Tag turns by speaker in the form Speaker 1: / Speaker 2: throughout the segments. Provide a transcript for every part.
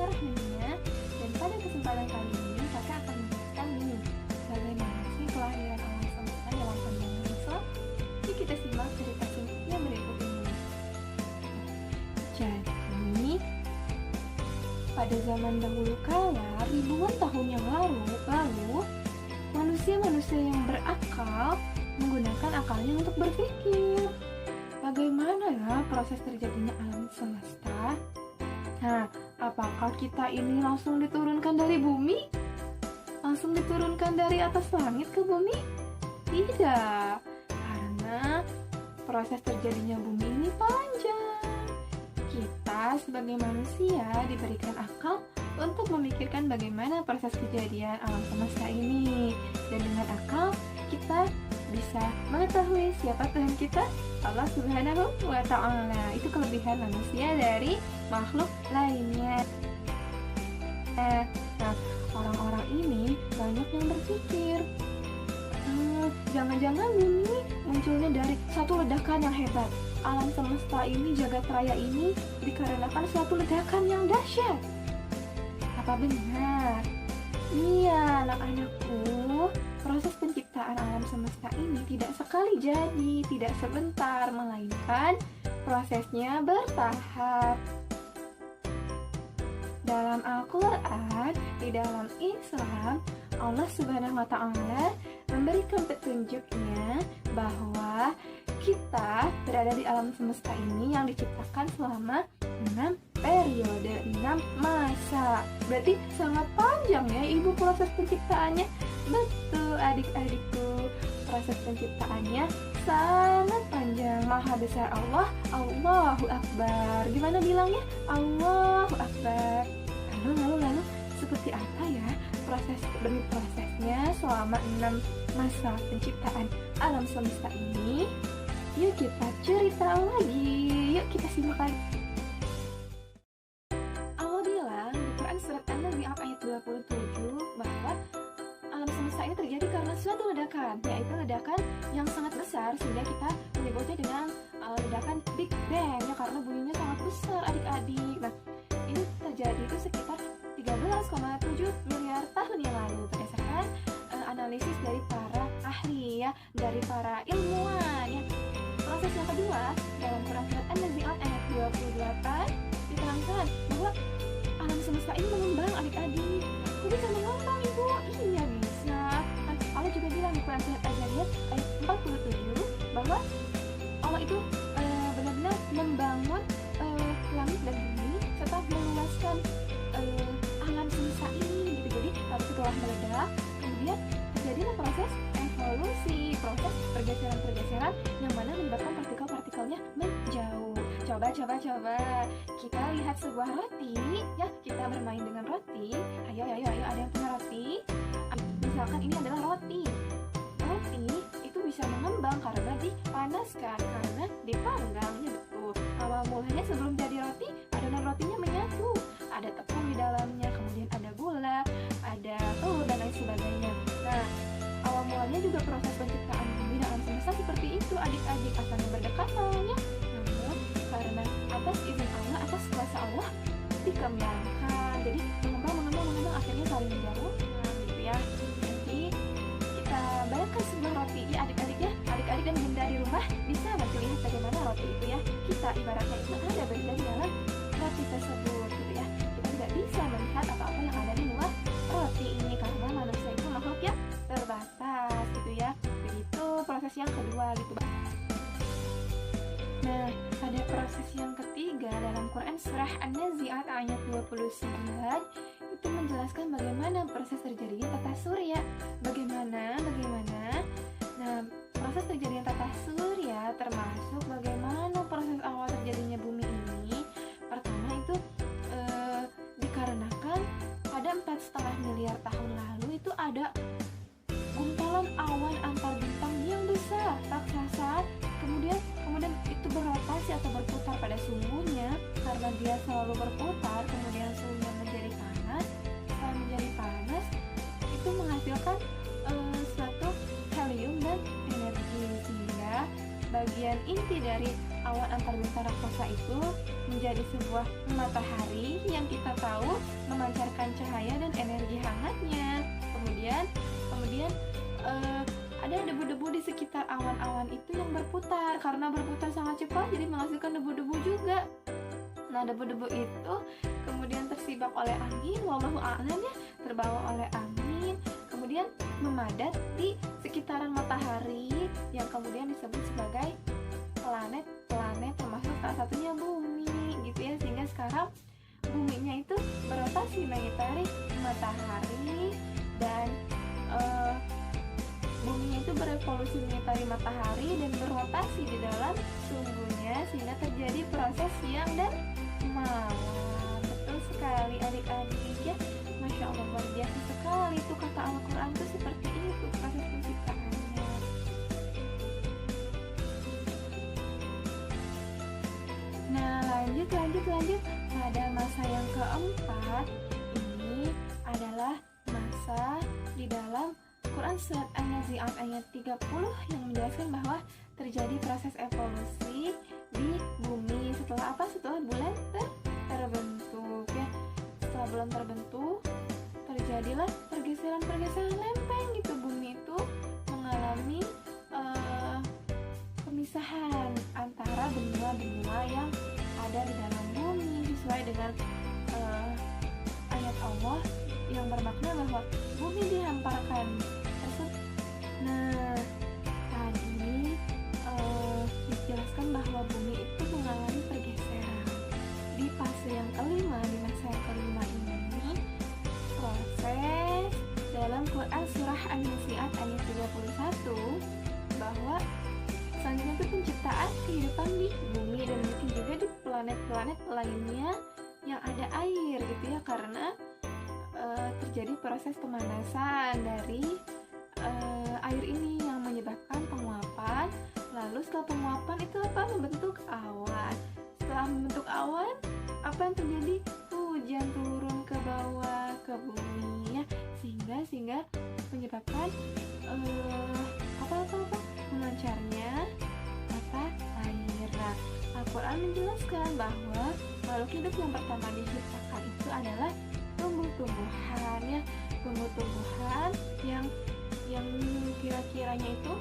Speaker 1: Rahmania. Dan pada kesempatan kali ini kakak akan menjelaskan nih bagaimana sih kelahiran alam semesta dalam pandangan Islam. Yuk kita simak cerita singkatnya berikut ini. Jadi pada zaman dahulu kala, ribuan tahun yang lalu manusia-manusia yang berakal menggunakan akalnya untuk berpikir. Bagaimana ya proses terjadinya alam semesta? Nah, apakah kita ini langsung diturunkan dari bumi? Langsung diturunkan dari atas langit ke bumi? Tidak, karena proses terjadinya bumi ini panjang. Kita sebagai manusia diberikan akal untuk memikirkan bagaimana proses kejadian alam semesta ini. Dan dengan akal, kita bisa mengetahui siapa Tuhan kita, Allah Subhanahu wa Ta'ala. Itu kelebihan manusia dari makhluk lainnya. Nah, orang-orang ini banyak yang berpikir, jangan-jangan bumi munculnya dari satu ledakan yang hebat. Alam semesta ini, jagat raya ini dikarenakan suatu ledakan yang dahsyat. Apa benar? Iya, anak-anakku, proses penciptaan alam semesta ini tidak sekali jadi, tidak sebentar, melainkan prosesnya bertahap. Dalam Al-Quran, di dalam Islam, Allah Subhanahu wa Ta'ala memberikan petunjuknya bahwa kita berada di alam semesta ini yang diciptakan selama 6 periode, 6 masa. Berarti sangat panjang ya ibu proses penciptaannya. Betul adik-adikku, proses penciptaannya sangat panjang. Maha besar Allah, Allahu Akbar. Gimana bilangnya? Allahu Akbar. Lalu seperti apa ya demi prosesnya selama 6 masa penciptaan alam semesta ini? Yuk kita cerita lagi, yuk kita simak lagi. Allah bilang di Quran surat An-Nazi'at ayat 27 bahwa alam semesta ini terjadi karena suatu ledakan, yaitu ledakan yang sangat besar sehingga kita menyebutnya dengan ledakan Big Bang ya, karena bunyinya sangat besar adik-adik. Nah, ini terjadi itu sekitar 13,7 miliar tahun yang lalu berdasarkan analisis dari para ahli ya, dari para ilmuwan ya. Proses yang kedua dalam Quran surat An-Nazi'at ayat 28 diterangkan bahwa alam semesta ini mengembang adik-adik. Kok bisa mengembang ibu? Iya bisa. Kan Allah juga bilang di Quran surat Az-Zariyat ayat 47 bahwa Allah itu benar-benar membangun langit dan bumi serta meluaskan alam semesta ini gitu. Jadi setelah meledak kemudian terjadilah proses evolusi, proses pergeseran-pergeseran yang mana menyebabkan partikel-partikelnya menjauh. Coba kita lihat sebuah roti ya, kita bermain dengan roti. Ayo ada yang punya roti? Misalkan ini adalah roti itu bisa mengembang karena dipanaskan, karena dipanggang ya, betul. Awal mulanya sebelum jadi roti, adonan rotinya menyatu, ada tepung di dalamnya, kemudian ada gula, ada telur dan lain sebagainya. Nah, awal mulanya juga proses penciptaan bumi dan alam semesta seperti itu adik-adik, asalnya berdekatan ya. Namun karena atas izin Allah, atas kuasa Allah dikembangkan, jadi mengembang akhirnya saling menjauhkan gitu ya. Nanti kita bayangkan sebuah roti ya adik-adik ya, adik-adik dan bunda di rumah bisa nanti lihat bagaimana roti itu ya. Kita ibaratnya itu ada berada di dalam roti tersebut gitu ya. Kita tidak bisa melihat apa-apa yang ada di luar roti ini karena manusia itu makhluk yang terbatas gitu ya. Begitu proses yang kedua gitu. Nah, pada proses yang ketiga dalam Quran surah An-Nazi'at ayat 29 itu menjelaskan bagaimana proses terjadinya tata surya. Bagaimana? Nah, proses terjadinya tata surya termasuk bagaimana proses awal terjadinya bumi ini. Pertama itu dikarenakan pada 4,5 miliar tahun lalu itu ada gumpalan awan antar bintang yang besar, raksasa. Kemudian itu berotasi atau berputar pada suhunya. Karena dia selalu berputar, kemudian suhunya menjadi panas. Setelah menjadi panas, itu menghasilkan suatu helium dan energi, sehingga bagian inti dari awan antar bintang raksasa itu menjadi sebuah matahari yang kita tahu memancarkan cahaya dan energi hangatnya. Kemudian ada debu-debu di sekitar awan-awan itu yang berputar. Karena berputar sangat cepat, jadi menghasilkan debu-debu juga. Nah, debu-debu itu kemudian tersibak oleh angin, wallahu a'lam ya, terbawa oleh angin, kemudian memadat di sekitaran matahari yang kemudian disebut sebagai planet-planet, termasuk salah satunya bumi gitu ya. Sehingga sekarang buminya itu berotasi mengitari matahari, dan buminya itu berevolusi mengitari matahari dan berotasi di dalam sumbunya, sehingga terjadi proses siang dan malam. Betul sekali adik-adik ya. Masya Allah, luar biasa sekali itu kata Al-Quran itu seperti itu proses penciptaannya. Nah, lanjut. Pada masa yang keempat, ini adalah masa di dalam Quran surat An-Nazi'at ayat 30 yang menjelaskan bahwa terjadi proses evolusi di bumi setelah apa? Setelah bulan terbentuk ya. Setelah bulan terbentuk, terjadilah pergeseran lempeng gitu. Bumi itu mengalami pemisahan antara benua-benua yang ada di dalam bumi sesuai dengan ayat Allah yang bermakna bahwa bumi dihamparkan. Nah, tadi dijelaskan bahwa bumi itu mengalami pergeseran di fase yang kelima. Di masa yang kelima ini, proses dalam Quran surah An-Nazi'at ayat 31 bahwa selanjutnya itu penciptaan kehidupan di bumi dan mungkin juga di planet-planet lainnya yang ada air gitu ya, karena terjadi proses pemanasan dari air ini yang menyebabkan penguapan. Lalu setelah penguapan itu apa? Membentuk awan. Setelah membentuk awan, apa yang terjadi? Hujan turun ke bawah, ke bumi ya, sehingga menyebabkan memancarnya mata air. Nah, Al-Quran menjelaskan bahwa makhluk hidup yang pertama diciptakan itu adalah tumbuh-tumbuhan ya, tumbuh-tumbuhan yang kira-kiranya itu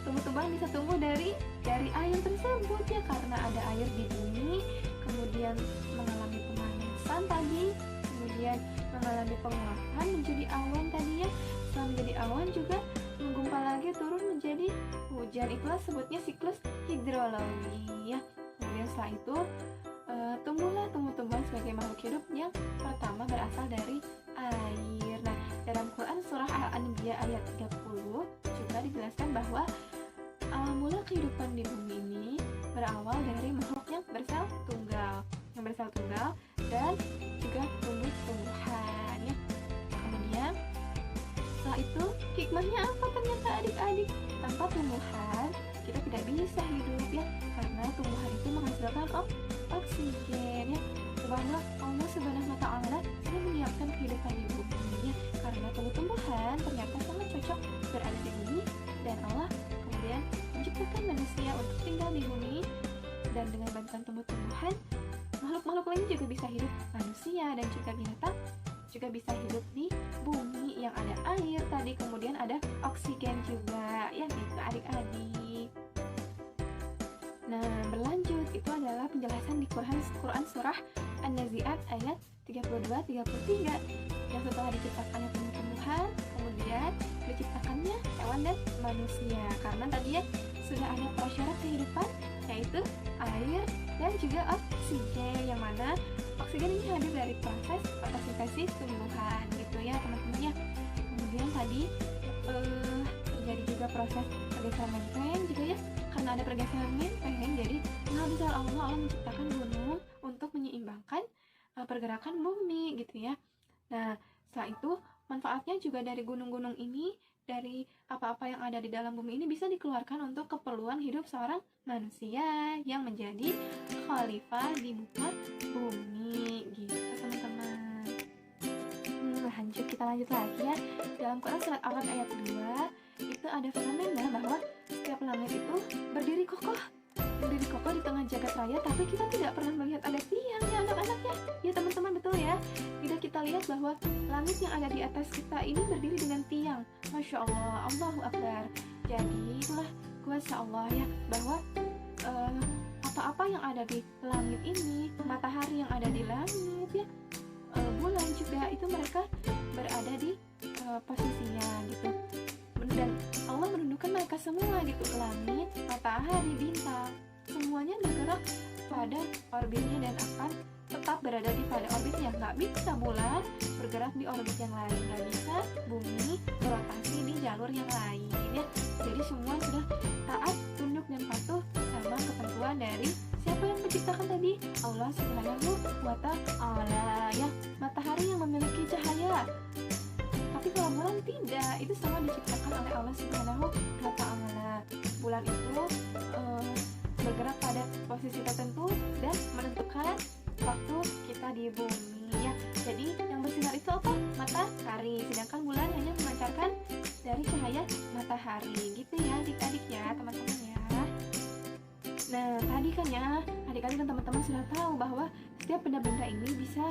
Speaker 1: tumbuh-tumbuhan bisa tumbuh dari air tersebut ya, karena ada air di bumi, kemudian mengalami pemanasan tadi, kemudian mengalami penguapan menjadi awan tadi ya. Setelah menjadi awan juga menggumpal lagi turun menjadi hujan. Itulah sebutnya siklus hidrologi ya. Kemudian setelah itu tumbuhlah tumbuh-tumbuhan sebagai makhluk hidup yang pertama berasal dari air. Nah, dalam Quran surah Al-Anbiya ayat 30 juga dijelaskan bahwa awal mula kehidupan di bumi ini berawal dari makhluk yang bersel tunggal dan juga tumbuh-tumbuhan ya. Kemudian setelah itu hikmahnya apa ternyata adik-adik? Tanpa tumbuhan kita tidak bisa hidup ya, karena tumbuhan itu menghasilkan oksigen ya. Bahwa Allah Subhanahu wa Ta'ala sudah menyiapkan kehidupan di bumi ya, karena tumbuh-tumbuhan ternyata sangat cocok berada di bumi, dan Allah kemudian menciptakan manusia untuk tinggal di bumi, dan dengan bantuan tumbuh-tumbuhan makhluk-makhluk lain juga bisa hidup, manusia dan juga binatang juga bisa hidup di bumi yang ada air tadi, kemudian ada oksigen juga ya gitu adik-adik. Nah, berlanjut itu adalah penjelasan di Quran surah An-Nazi'at ayat 32-33 yang setelah diciptakannya tumbuh-tumbuhan, kemudian diciptakannya hewan dan manusia, karena tadi ya sudah ada prasyarat kehidupan yaitu air dan juga oksigen, yang mana oksigen ini hadir dari proses fotosintesis tumbuhan gitu ya teman-teman ya. Kemudian tadi terjadi juga proses pergeseran lempeng juga ya, karena ada pergeseran lempeng jadi besar Allah menciptakan gunung untuk menyeimbangkan pergerakan bumi gitu ya. Nah, setelah itu manfaatnya juga dari gunung-gunung ini, dari apa-apa yang ada di dalam bumi ini bisa dikeluarkan untuk keperluan hidup seorang manusia yang menjadi khalifah di muka bumi gitu teman-teman. Kita lanjut lagi ya. Dalam Quran surat Al-Qamar ayat 2 itu ada fenomena bahwa setiap planet itu berdiri kokoh di tengah jagat raya, tapi kita tidak pernah melihat ada tiangnya anak-anaknya ya teman-teman. kita lihat bahwa langit yang ada di atas kita ini berdiri dengan tiang. Masya Allah, Allahu Akbar. Jadi itulah kuasa Allah ya, bahwa apa-apa yang ada di langit ini, matahari yang ada di langit ya, bulan juga, itu mereka berada di posisinya gitu. Dan Allah menundukkan mereka semua gitu, langit, matahari, bintang, semuanya bergerak pada orbitnya dan akan tetap berada di pada orbitnya. Nggak bisa bulan bergerak di orbit yang lain, nggak bisa bumi berotasi di jalur yang lain ya. Jadi semua sudah taat, tunduk dan patuh sama ketentuan dari siapa yang menciptakan tadi? Allah Subhanahu wa Ta'ala ya. Matahari yang memiliki cahaya, tapi kalau bulan tidak, itu semua diciptakan oleh Allah Subhanahu wa Ta'ala. Bulan itu bergerak pada posisi tertentu dan menentukan waktu kita di bumi ya. Jadi yang bersinar itu apa? Matahari, sedangkan bulan hanya memancarkan dari cahaya matahari gitu ya adik-adik ya, teman-teman ya. Nah tadi kan ya, adik-adik dan teman-teman sudah tahu bahwa setiap benda-benda ini bisa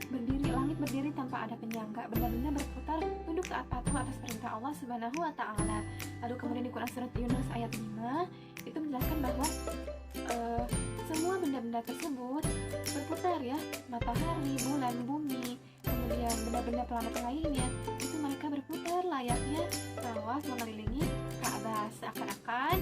Speaker 1: berdiri, langit berdiri tanpa ada penyangga, benda-benda berputar tunduk taat patuh atas perintah Allah Subhanahu wa Ta'ala. Lalu kemudian di Quran surat Yunus ayat 5 itu menjelaskan bahwa semua benda-benda tersebut berputar ya, matahari, bulan, bumi, kemudian benda-benda planet lainnya, itu mereka berputar layaknya tawaf mengelilingi Ka'bah, seakan-akan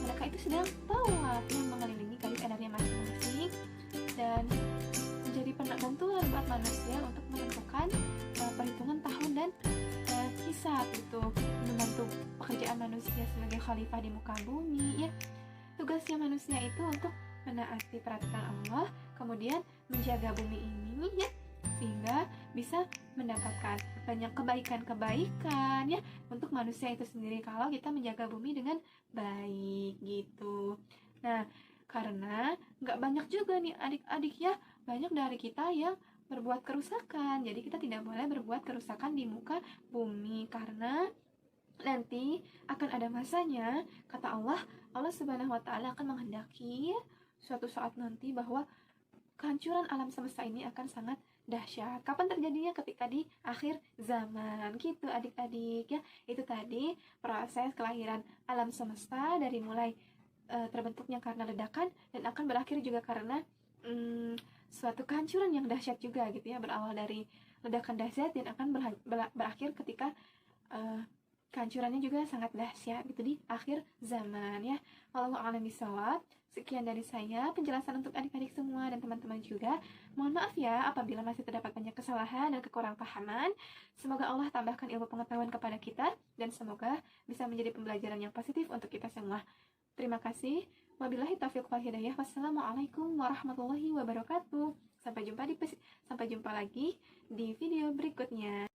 Speaker 1: mereka itu sedang tawaf yang mengelilingi garis edarnya masing-masing dan menjadi bantuan buat manusia untuk menentukan perhitungan tahun dan hisab itu, membantu pekerjaan manusia sebagai khalifah di muka bumi ya. Tugasnya manusia itu untuk menaati peraturan Allah, kemudian menjaga bumi ini ya, sehingga bisa mendapatkan banyak kebaikan-kebaikan ya untuk manusia itu sendiri kalau kita menjaga bumi dengan baik gitu. Nah, karena nggak banyak juga nih adik-adik ya, banyak dari kita yang berbuat kerusakan. Jadi kita tidak boleh berbuat kerusakan di muka bumi, karena nanti akan ada masanya, kata Allah Subhanahu wa Ta'ala akan menghendaki suatu saat nanti bahwa kehancuran alam semesta ini akan sangat dahsyat. Kapan terjadinya? Ketika di akhir zaman gitu adik-adik ya. Itu tadi proses kelahiran alam semesta, dari mulai terbentuknya karena ledakan dan akan berakhir juga karena suatu kehancuran yang dahsyat juga gitu ya, berawal dari ledakan dahsyat dan akan berakhir ketika kehancurannya juga sangat dahsyat gitu di akhir zaman ya. Wallahu a'lam bishawab. Sekian dari saya penjelasan untuk adik-adik semua dan teman-teman juga. Mohon maaf ya apabila masih terdapat banyak kesalahan dan kekurang pahaman. Semoga Allah tambahkan ilmu pengetahuan kepada kita dan semoga bisa menjadi pembelajaran yang positif untuk kita semua. Terima kasih. Wabillahi taufiq wal hidayah. Wassalamualaikum warahmatullahi wabarakatuh. Sampai jumpa lagi di video berikutnya.